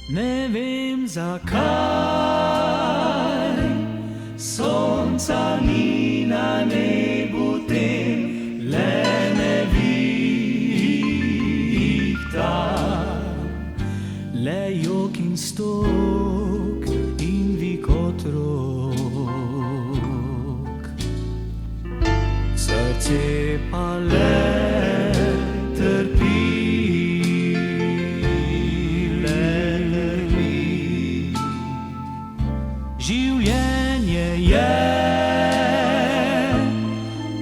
Ne vem zakaj, sonca ni na nebu tem, le nevihta, le jok in stok in vik otrok. Srce pa le trpi. Življenje je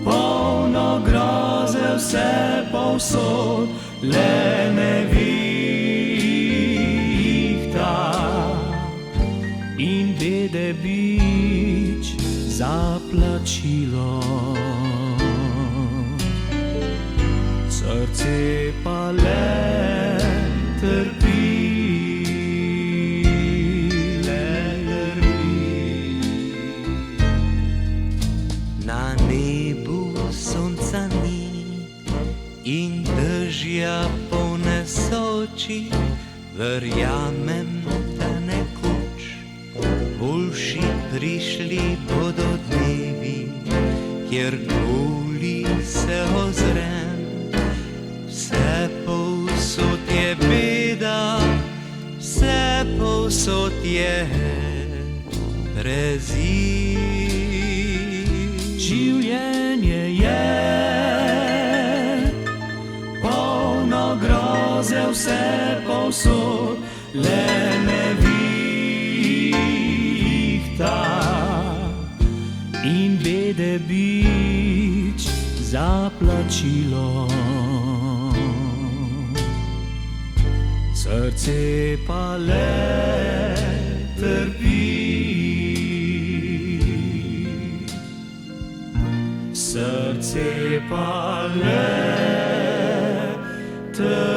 polno groze vse povsod, le nevihta in bede bič za plačilo. Srce pa le trpi. Na nebu sonca ni in dežja polne soči, verjamem, da nekoč boljši prišli bodo dnevi, kjerkoli se ozrem, vse povsod je beda, vse povsod je brezid. Življenje je polno groze vse povsod, le nevihta in bede bič za plačilo. Srce pa le trpi. Srce pa le trpi.